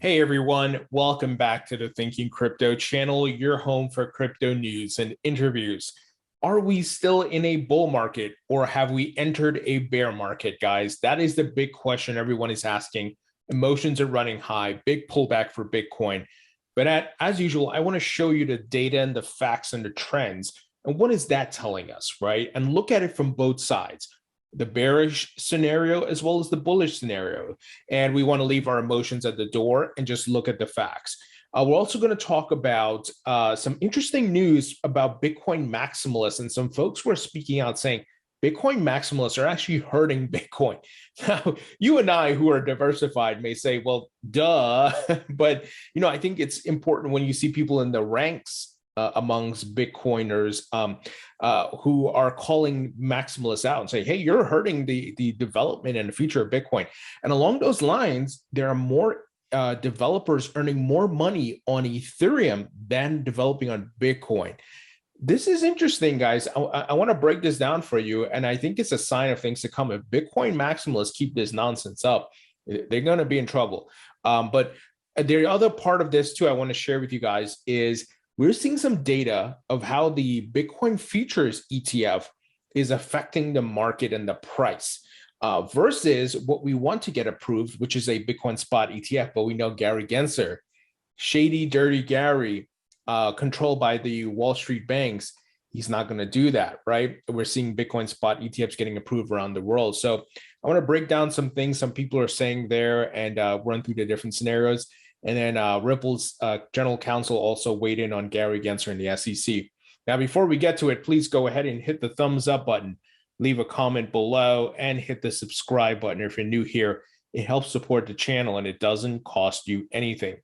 Hey everyone, welcome back to the Thinking Crypto channel, your home for crypto news and interviews. Are we still in a bull market or have we entered a bear market, guys? That is the big question everyone is asking. Emotions are running high, big pullback for Bitcoin. But as usual, I want to show you the data and the facts and the trends. And what is that telling us, right? And look at it from both sides, the bearish scenario as well as the bullish scenario. And we want to leave our emotions at the door and just look at the facts. We're also going to talk about some interesting news about Bitcoin maximalists, and some folks were speaking out saying Bitcoin maximalists are actually hurting Bitcoin. Now, you and I who are diversified may say, well, duh. But, I think it's important when you see people in the ranks amongst Bitcoiners who are calling maximalists out and say, hey, you're hurting the development and the future of Bitcoin. And along those lines, there are more developers earning more money on Ethereum than developing on Bitcoin. This is interesting, guys. I want to break this down for you. And I think it's a sign of things to come. If Bitcoin maximalists keep this nonsense up, they're going to be in trouble. But the other part of this, too, I want to share with you guys is we're seeing some data of how the Bitcoin Futures ETF is affecting the market and the price versus what we want to get approved, which is a Bitcoin Spot ETF. But we know Gary Gensler, shady, dirty Gary, controlled by the Wall Street banks, he's not going to do that, right? We're seeing Bitcoin Spot ETFs getting approved around the world. So I want to break down some things some people are saying there and run through the different scenarios. And then Ripple's general counsel also weighed in on Gary Gensler and the SEC. Now, before we get to it, please go ahead and hit the thumbs up button, leave a comment below, and hit the subscribe button if you're new here. It helps support the channel and it doesn't cost you anything.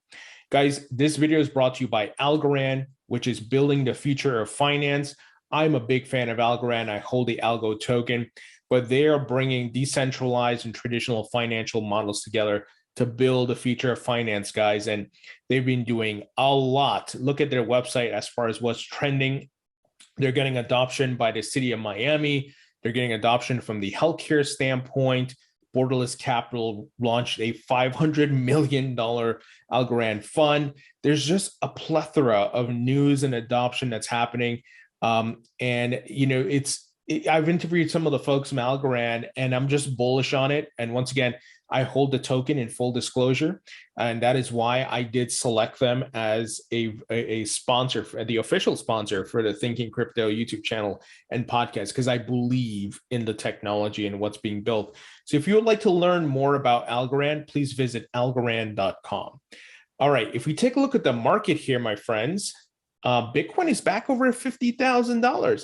Guys, this video is brought to you by Algorand, which is building the future of finance. I'm a big fan of Algorand. I hold the Algo token, but they are bringing decentralized and traditional financial models together to build the future of finance, guys. And they've been doing a lot. Look at their website as far as what's trending. They're getting adoption by the city of Miami. They're getting adoption from the healthcare standpoint. Borderless Capital launched a $500 million Algorand fund. There's just a plethora of news and adoption that's happening. I've interviewed some of the folks from Algorand, and I'm just bullish on it. And once again, I hold the token in full disclosure, and that is why I did select them as a sponsor, the official sponsor for the Thinking Crypto YouTube channel and podcast, because I believe in the technology and what's being built. So if you would like to learn more about Algorand, please visit algorand.com. All right, if we take a look at the market here, my friends, Bitcoin is back over $50,000.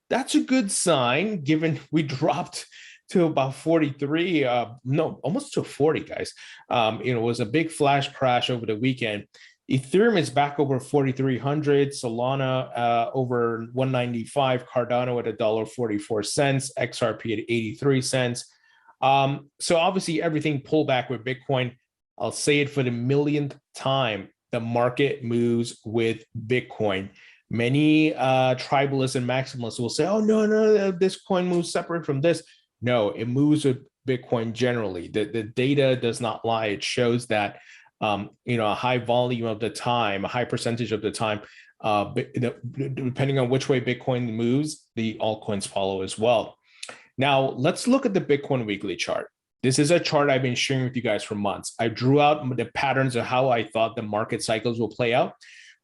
That's a good sign, given we dropped to about 43, almost to 40, guys. It was a big flash crash over the weekend. Ethereum is back over 4,300, Solana over 195, Cardano at $1.44, XRP at 83 cents. So obviously everything pulled back with Bitcoin. I'll say it for the millionth time, the market moves with Bitcoin. Many tribalists and maximalists will say, oh, no, this coin moves separate from this. No, it moves with Bitcoin generally. The data does not lie. It shows that, a high volume of the time, a high percentage of the time, depending on which way Bitcoin moves, the altcoins follow as well. Now, let's look at the Bitcoin weekly chart. This is a chart I've been sharing with you guys for months. I drew out the patterns of how I thought the market cycles will play out.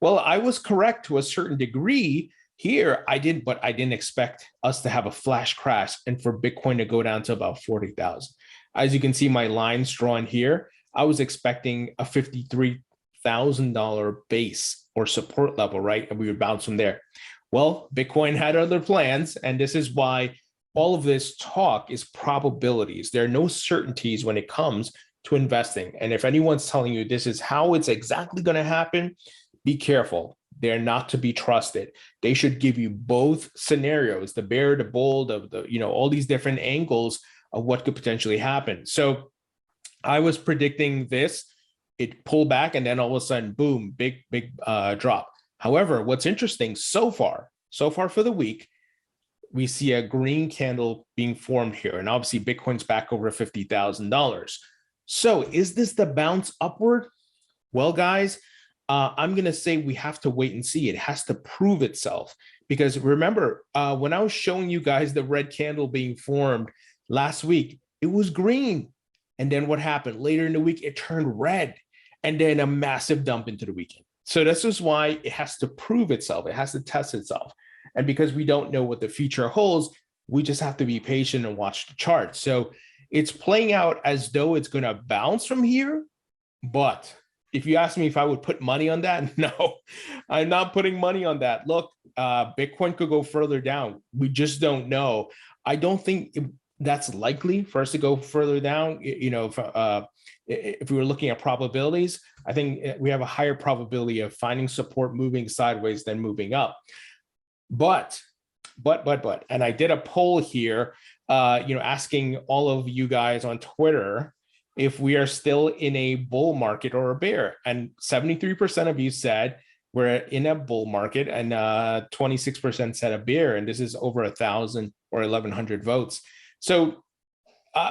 Well, I was correct to a certain degree. Here, I didn't expect us to have a flash crash and for Bitcoin to go down to about 40,000. As you can see, my lines drawn here, I was expecting a $53,000 base or support level, right? And we would bounce from there. Well, Bitcoin had other plans, and this is why all of this talk is probabilities. There are no certainties when it comes to investing. And if anyone's telling you this is how it's exactly going to happen, be careful. They're not to be trusted. They should give you both scenarios, the bear, the bull, all these different angles of what could potentially happen. So I was predicting this, it pulled back, and then all of a sudden, boom, big drop. However, what's interesting so far for the week, we see a green candle being formed here. And obviously Bitcoin's back over $50,000. So is this the bounce upward? Well, guys, I'm going to say we have to wait and see. It has to prove itself. Because remember, when I was showing you guys the red candle being formed last week, it was green. And then what happened? Later in the week, it turned red. And then a massive dump into the weekend. So this is why it has to prove itself. It has to test itself. And because we don't know what the future holds, we just have to be patient and watch the chart. So it's playing out as though it's going to bounce from here. But if you ask me if I would put money on that, no, I'm not putting money on that. Look, Bitcoin could go further down. We just don't know. I don't think that's likely for us to go further down. You know, if we were looking at probabilities, I think we have a higher probability of finding support moving sideways than moving up. But, and I did a poll here, asking all of you guys on Twitter if we are still in a bull market or a bear. And 73% of you said we're in a bull market, and 26% said a bear. And this is over 1,000 or 1,100 votes. So,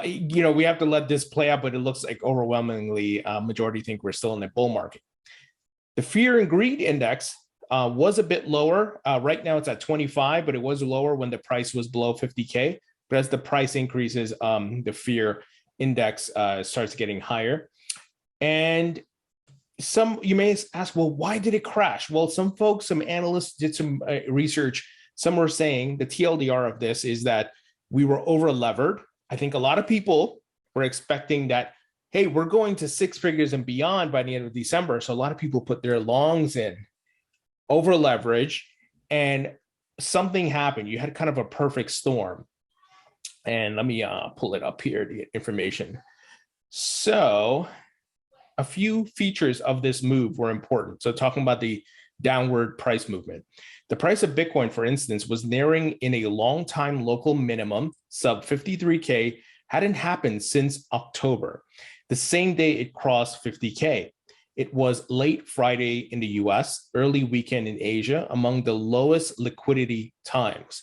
we have to let this play out, but it looks like overwhelmingly majority think we're still in a bull market. The fear and greed index was a bit lower. Right now it's at 25, but it was lower when the price was below 50K. But as the price increases, the fear index starts getting higher. And you may ask, well, why did it crash? Well, some analysts did some research. Some were saying the TLDR of this is that we were over levered. I think a lot of people were expecting that, hey, we're going to six figures and beyond by the end of December. So a lot of people put their longs in, over leverage, and something happened. You had kind of a perfect storm. And let me pull it up here to get information. So a few features of this move were important. So talking about the downward price movement. The price of Bitcoin, for instance, was nearing in a long-time local minimum, sub 53K, hadn't happened since October. The same day it crossed 50K. It was late Friday in the US, early weekend in Asia, among the lowest liquidity times.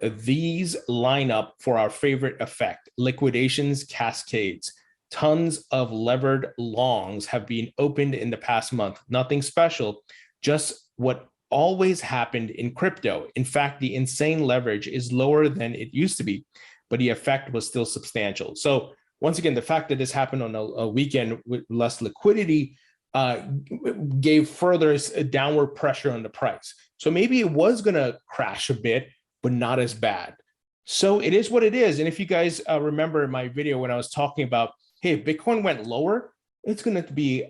These line up for our favorite effect, liquidations, cascades. Tons of levered longs have been opened in the past month. Nothing special, just what always happened in crypto. In fact, the insane leverage is lower than it used to be, but the effect was still substantial. So once again, the fact that this happened on a weekend with less liquidity gave further downward pressure on the price. So maybe it was going to crash a bit, but not as bad. So it is what it is. And if you guys remember in my video when I was talking about, hey, if Bitcoin went lower, it's going to be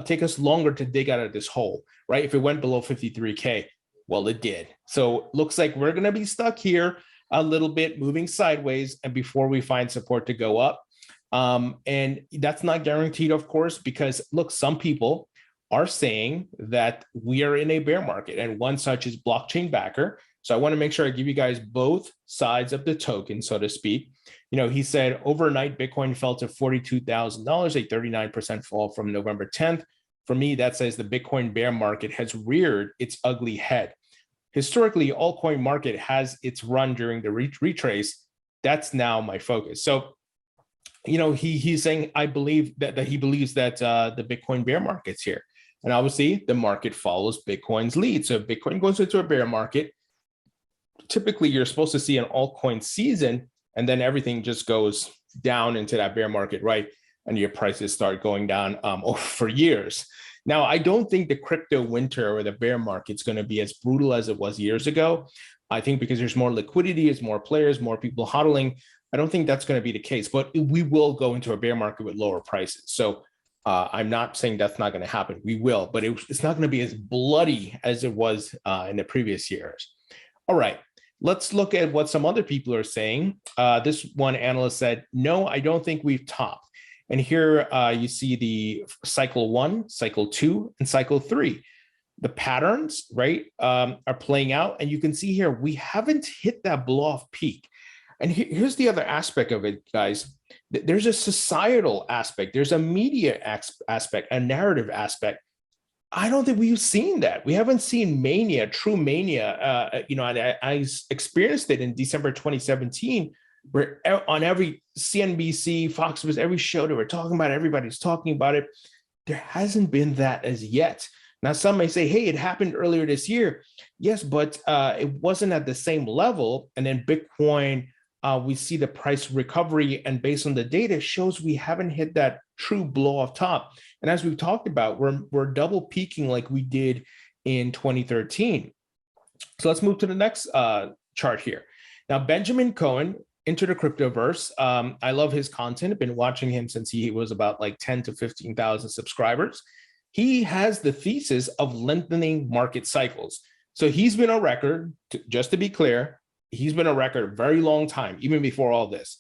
take us longer to dig out of this hole, right? If it went below 53K, well, it did. So looks like we're going to be stuck here a little bit, moving sideways, and before we find support to go up. And that's not guaranteed, of course, because look, some people are saying that we are in a bear market, and one such is blockchain backer. So I want to make sure I give you guys both sides of the token, so to speak. He said overnight Bitcoin fell to $42,000, a 39% fall from November 10th. For me, that says the Bitcoin bear market has reared its ugly head. Historically, altcoin market has its run during the retrace. That's now my focus. So, he's saying I believe that he believes that the Bitcoin bear market's here, and obviously the market follows Bitcoin's lead. So if Bitcoin goes into a bear market, typically you're supposed to see an altcoin season, and then everything just goes down into that bear market, right? And your prices start going down for years. Now, I don't think the crypto winter or the bear market's going to be as brutal as it was years ago. I think because there's more liquidity, there's more players, more people hodling. I don't think that's going to be the case, but we will go into a bear market with lower prices. So I'm not saying that's not going to happen. We will, but it's not going to be as bloody as it was in the previous years. All right. Let's look at what some other people are saying. This one analyst said, no, I don't think we've topped. And here you see the cycle 1, cycle 2, and cycle 3. The patterns, right, are playing out. And you can see here, we haven't hit that blow-off peak. And here's the other aspect of it, guys. There's a societal aspect. There's a media aspect, a narrative aspect. I don't think we've seen that. We haven't seen mania, true mania. I experienced it in December 2017, where on every CNBC, Fox News, every show they were talking about it, everybody's talking about it. There hasn't been that as yet. Now, some may say, hey, it happened earlier this year. Yes, but it wasn't at the same level. And then Bitcoin, we see the price recovery, and based on the data, shows we haven't hit that true blow off top. And as we've talked about, we're double peaking like we did in 2013. So let's move to the next chart here. Now, Benjamin Cohen, into the cryptoverse. I love his content. I've been watching him since he was about like 10 to 15,000 subscribers. He has the thesis of lengthening market cycles. So he's been a record, just to be clear, he's been a record a very long time, even before all this.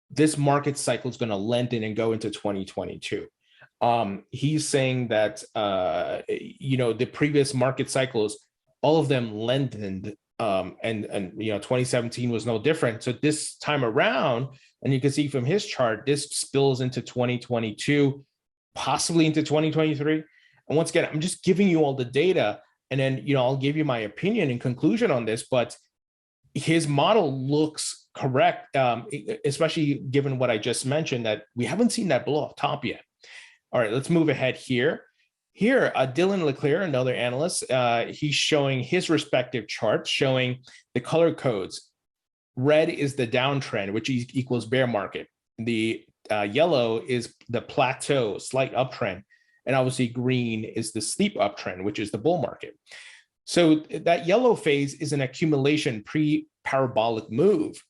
This market cycle is going to lengthen and go into 2022. He's saying that, the previous market cycles, all of them lengthened, and 2017 was no different. So this time around, and you can see from his chart, this spills into 2022, possibly into 2023. And once again, I'm just giving you all the data, and then I'll give you my opinion and conclusion on this. But his model looks correct, especially given what I just mentioned, that we haven't seen that blow off top yet. All right, let's move ahead here. Here, Dylan LeClear, another analyst, he's showing his respective charts, showing the color codes. Red is the downtrend, which equals bear market. The yellow is the plateau, slight uptrend. And obviously green is the steep uptrend, which is the bull market. So that yellow phase is an accumulation pre-parabolic move.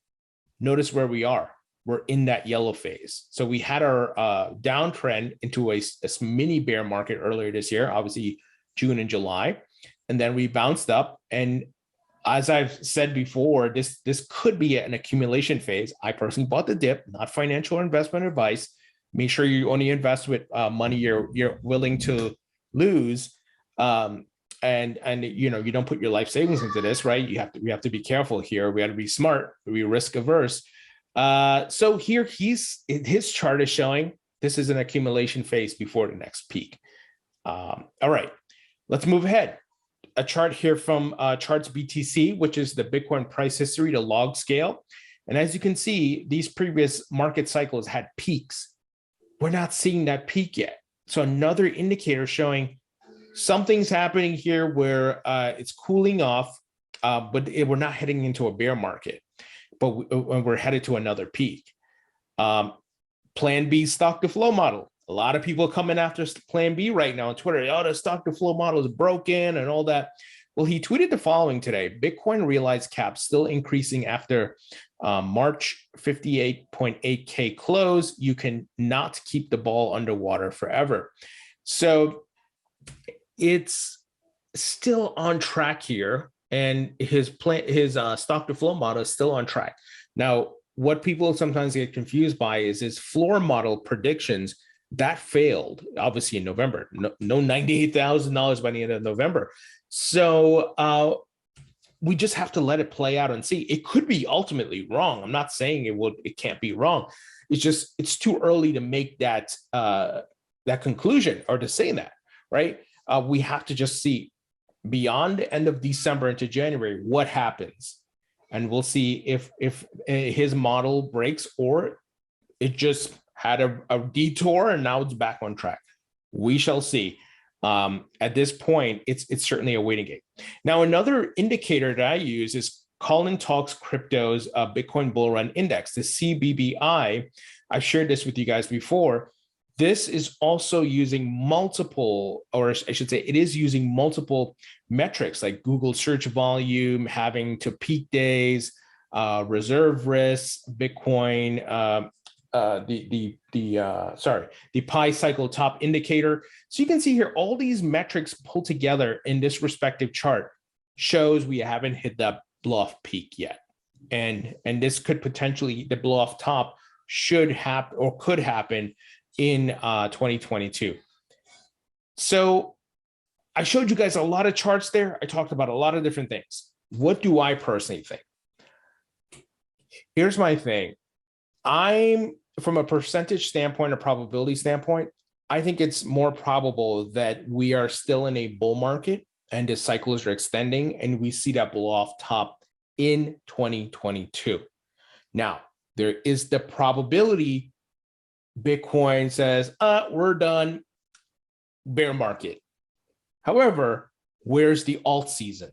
Notice where we are. We're in that yellow phase. So we had our downtrend into a mini bear market earlier this year, obviously June and July. And then we bounced up. And as I've said before, this could be an accumulation phase. I personally bought the dip, not financial investment advice. Make sure you only invest with money you're willing to lose. And you don't put your life savings into this, right? We have to be careful here. We have to be smart, be risk averse. So here his chart is showing this is an accumulation phase before the next peak. All right, let's move ahead. A chart here from Charts BTC, which is the Bitcoin price history, the log scale. And as you can see, these previous market cycles had peaks. We're not seeing that peak yet. So another indicator showing something's happening here where it's cooling off, but we're not heading into a bear market, but we're headed to another peak. Plan B stock to flow model. A lot of people coming after Plan B right now on Twitter. Oh, the stock to flow model is broken and all that. Well, he tweeted the following today: Bitcoin realized cap still increasing after March 58.8K close. You can not keep the ball underwater forever. So it's still on track here, and his stock to flow model is still on track. Now, what people sometimes get confused by is his floor model predictions that failed, obviously in November. No $98,000 by the end of November. So we just have to let it play out and see. It could be ultimately wrong. I'm not saying it can't be wrong. It's too early to make that conclusion or to say that, right? We have to just see beyond the end of December into January what happens, and we'll see if his model breaks or it just had a detour and now it's back on track. We shall see. At this point, it's certainly a waiting game. Now, another indicator that I use is Colin Talks Crypto's Bitcoin Bull Run Index, the CBBI. I've shared this with you guys before. This is also using multiple, or I should say, it is using multiple metrics like Google search volume, having to peak days, reserve risks, Bitcoin, the Pi cycle top indicator. So you can see here, all these metrics pulled together in this respective chart shows we haven't hit that blow-off peak yet. And this could potentially, the blow-off top should happen or could happen in 2022. So I showed you guys a lot of charts there. I talked about a lot of different things. What do I personally think? Here's my thing. From a percentage standpoint, a probability standpoint, I think it's more probable that we are still in a bull market and the cycles are extending and we see that blow off top in 2022. Now, there is the probability Bitcoin says, we're done. bear market. However, where's the alt season?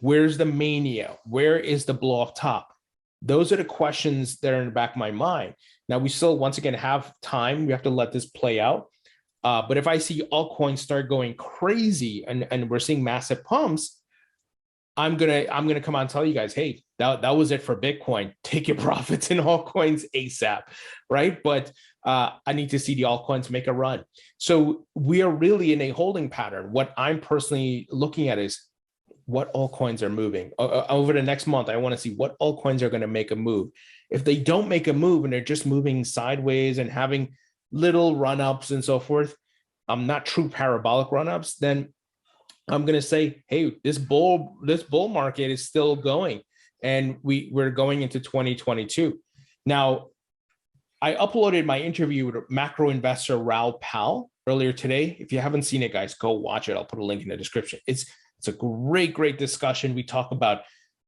Where's the mania? Where is the blow off top? Those are the questions that are in the back of my mind. Now, we still, once again, have time. We have to let this play out. But if I see altcoins start going crazy and we're seeing massive pumps, I'm gonna come out and tell you guys, hey, that was it for Bitcoin. Take your profits in altcoins ASAP, right? But I need to see the altcoins make a run. So we are really in a holding pattern. What I'm personally looking at is what altcoins are moving over the next month. I want to see what altcoins are going to make a move. If they don't make a move and they're just moving sideways and having little run-ups and so forth, not true parabolic run-ups, then I'm going to say, hey, this bull market is still going, and we're going into 2022. Now, I uploaded my interview with macro investor Raoul Pal earlier today. If you haven't seen it, guys, go watch it. I'll put a link in the description. It's a great discussion. We talk about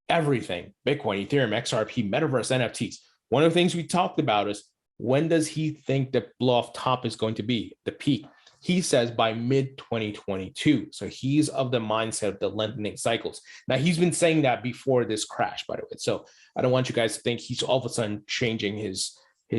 everything: Bitcoin, Ethereum, XRP, metaverse, NFTs. One of the things we talked about is, when does he think the blow off top is going to be, the peak? He says by mid 2022. So he's of the mindset of the lengthening cycles. Now, he's been saying that before this crash, by the way. So I don't want you guys to think he's all of a sudden changing his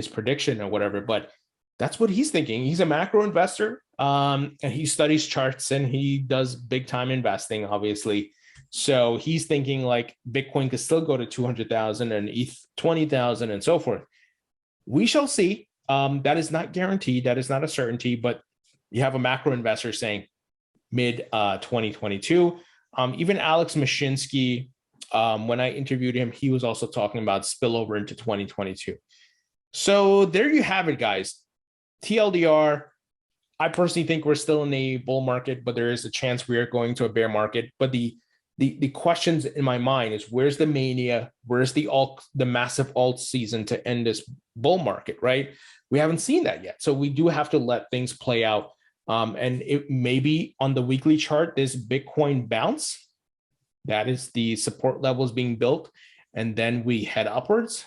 prediction or whatever, but that's what he's thinking. He's a macro investor, and he studies charts and he does big time investing, obviously. So he's thinking like Bitcoin could still go to 200,000 and ETH 20,000 and so forth. We shall see. That is not guaranteed. That is not a certainty, but you have a macro investor saying mid 2022. Even Alex Mashinsky, when I interviewed him, he was also talking about spillover into 2022. So there you have it, guys. TLDR, I personally think we're still in a bull market, but there is a chance we are going to a bear market. But the questions in my mind is, where's the mania? Where's the massive alt season to end this bull market, right? We haven't seen that yet. So we do have to let things play out. And it maybe on the weekly chart, this Bitcoin bounce, that is the support levels being built, and then we head upwards.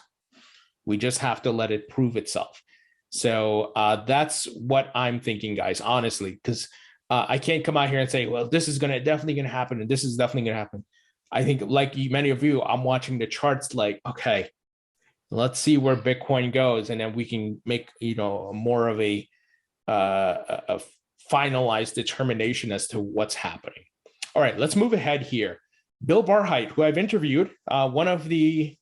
We just have to let it prove itself. So that's what I'm thinking, guys, honestly, because I can't come out here and say, well, this is definitely going to happen, and this is definitely going to happen. I think, like many of you, I'm watching the charts like, okay, let's see where Bitcoin goes, and then we can make, more of a finalized determination as to what's happening. All right, let's move ahead here. Bill Barhydt, who I've interviewed, one of the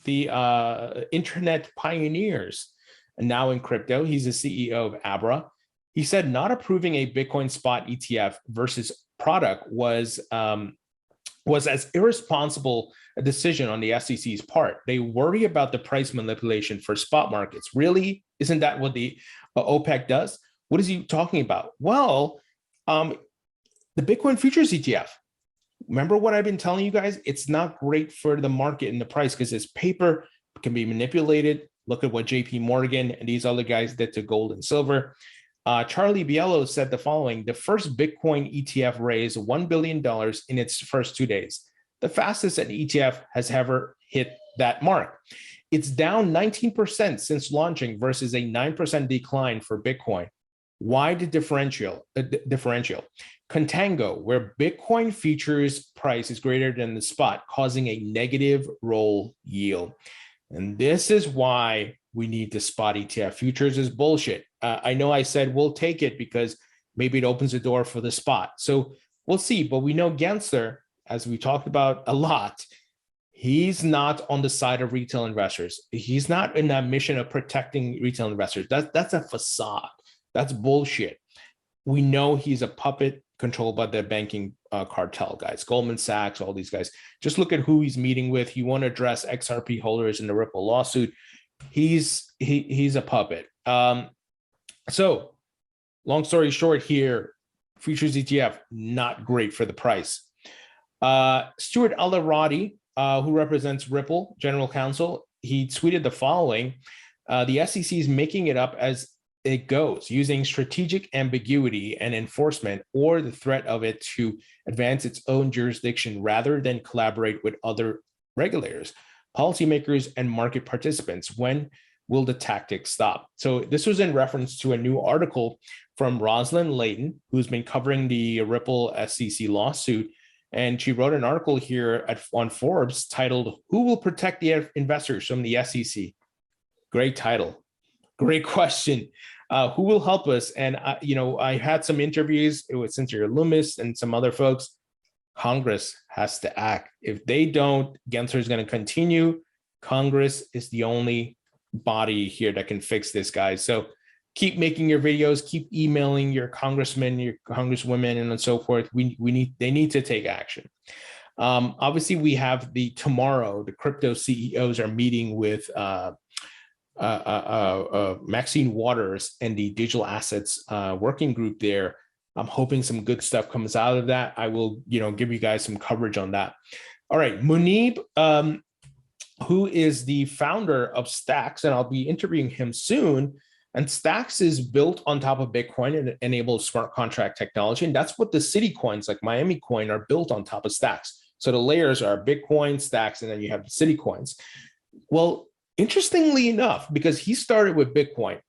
internet pioneers, and now in crypto. He's the CEO of Abra. He said not approving a Bitcoin spot ETF versus product was as irresponsible a decision on the SEC's part. They worry about the price manipulation for spot markets. Really? Isn't that what the OPEC does? What is he talking about? Well, the Bitcoin Futures ETF. Remember what I've been telling you guys? It's not great for the market and the price because this paper can be manipulated. Look at what JP Morgan and these other guys did to gold and silver. Charlie Biello said the following: the first Bitcoin ETF raised $1 billion in its first 2 days, the fastest an ETF has ever hit that mark. It's down 19% since launching versus a 9% decline for Bitcoin. Why the differential? Contango, where Bitcoin futures price is greater than the spot, causing a negative roll yield. And this is why we need the spot ETF. Futures is bullshit. I know I said we'll take it because maybe it opens the door for the spot. So we'll see. But we know Gensler, as we talked about a lot, he's not on the side of retail investors. He's not in that mission of protecting retail investors. That's a facade. That's bullshit. We know he's a puppet controlled by the banking cartel guys, Goldman Sachs, all these guys. Just look at who he's meeting with. You want to address XRP holders in the Ripple lawsuit. He's a puppet. So long story short here, futures ETF, not great for the price. Stuart Alarati, who represents Ripple, general counsel, he tweeted the following: the SEC is making it up as it goes, using strategic ambiguity and enforcement or the threat of it to advance its own jurisdiction rather than collaborate with other regulators, policymakers, and market participants. When will the tactics stop? So this was in reference to a new article from Rosalyn Layton, who's been covering the Ripple SEC lawsuit. And she wrote an article here on Forbes titled, "Who Will Protect the Investors from the SEC?" Great title. Great question. Who will help us? And, I had some interviews with Cynthia Loomis and some other folks. Congress has to act. If they don't, Gensler is going to continue. Congress is the only body here that can fix this, guys. So keep making your videos, keep emailing your congressmen, your congresswomen, and so forth. They need to take action. Obviously, we have tomorrow, the crypto CEOs are meeting with Maxine Waters and the digital assets working group there. I'm hoping some good stuff comes out of that. I will, give you guys some coverage on that. All right, Munib, who is the founder of Stacks, and I'll be interviewing him soon. And Stacks is built on top of Bitcoin and enables smart contract technology. And that's what the city coins like Miami Coin are built on top of Stacks. So the layers are Bitcoin, Stacks, and then you have the city coins. Well, interestingly enough, because he started with Bitcoin,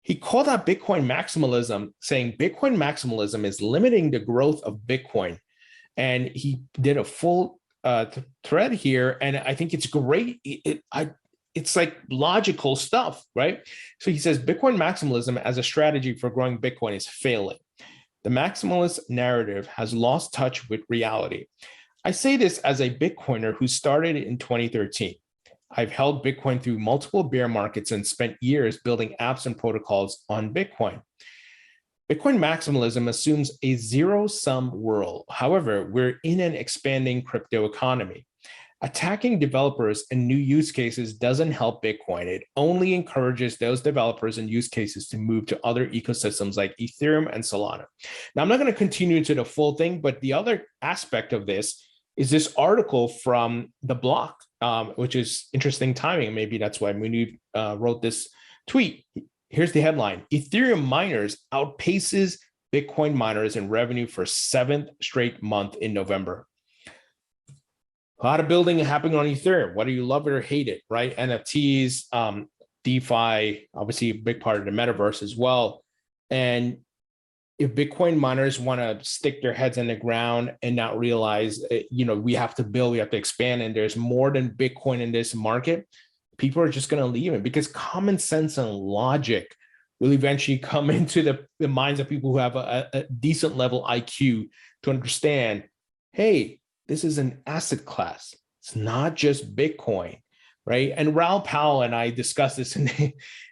he called out Bitcoin maximalism, saying Bitcoin maximalism is limiting the growth of Bitcoin. And he did a full thread here. And I think it's great. It's like logical stuff, right? So he says Bitcoin maximalism as a strategy for growing Bitcoin is failing. The maximalist narrative has lost touch with reality. I say this as a Bitcoiner who started in 2013. I've held Bitcoin through multiple bear markets and spent years building apps and protocols on Bitcoin. Bitcoin maximalism assumes a zero-sum world. However, we're in an expanding crypto economy. Attacking developers and new use cases doesn't help Bitcoin. It only encourages those developers and use cases to move to other ecosystems like Ethereum and Solana. Now, I'm not going to continue to the full thing, but the other aspect of this is this article from The Block, which is interesting timing. Maybe that's why Munib wrote this tweet. Here's the headline: Ethereum miners outpaces Bitcoin miners in revenue for 7th straight month in November. A lot of building happening on Ethereum, whether you love it or hate it, right? NFTs, DeFi, obviously a big part of the metaverse as well. And if Bitcoin miners want to stick their heads in the ground and not realize, we have to build, we have to expand, and there's more than Bitcoin in this market, people are just going to leave it, because common sense and logic will eventually come into the minds of people who have a decent level IQ to understand, hey, this is an asset class. It's not just Bitcoin, right? And Raoul Pal and I discussed this in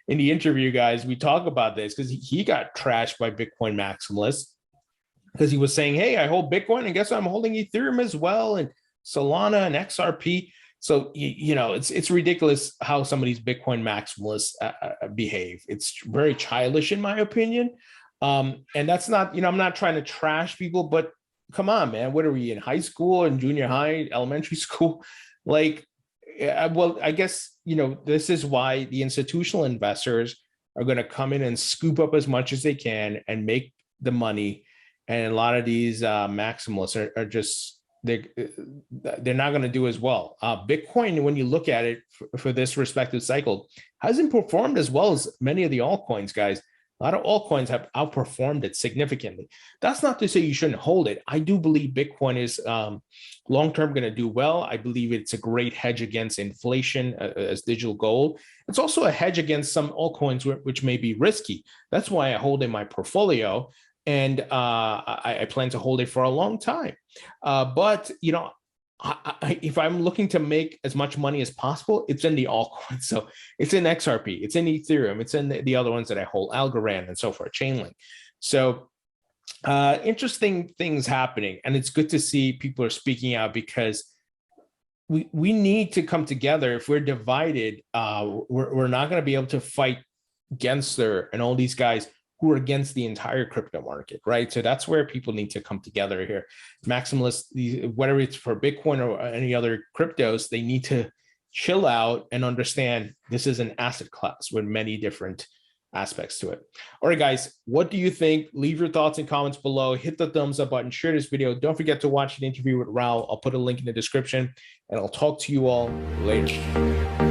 the interview, guys. We talk about this because he got trashed by Bitcoin maximalists because he was saying, hey, I hold Bitcoin, and guess what? I'm holding Ethereum as well, and Solana and XRP. So, it's ridiculous how some of these Bitcoin maximalists behave. It's very childish, in my opinion. And that's not, I'm not trying to trash people, but come on, man. What are we in high school and junior high, elementary school? Like, well, I guess, this is why the institutional investors are going to come in and scoop up as much as they can and make the money. And a lot of these maximalists are just, they're not going to do as well. Bitcoin, when you look at it for this respective cycle, hasn't performed as well as many of the altcoins, guys. A lot of altcoins have outperformed it significantly. That's not to say you shouldn't hold it. I do believe Bitcoin is long-term going to do well. I believe it's a great hedge against inflation as digital gold. It's also a hedge against some altcoins which may be risky. That's why I hold in my portfolio, and I plan to hold it for a long time. But, if I'm looking to make as much money as possible, it's in the altcoins. So it's in XRP, it's in Ethereum, it's in the other ones that I hold, Algorand and so forth, Chainlink. So interesting things happening. And it's good to see people are speaking out, because we need to come together. If we're divided, we're not going to be able to fight Gensler and all these guys who are against the entire crypto market, right? So that's where people need to come together here. Maximalists, whether it's for Bitcoin or any other cryptos, they need to chill out and understand this is an asset class with many different aspects to it. All right, guys, what do you think? Leave your thoughts and comments below. Hit the thumbs up button, share this video. Don't forget to watch an interview with Raoul. I'll put a link in the description, and I'll talk to you all later.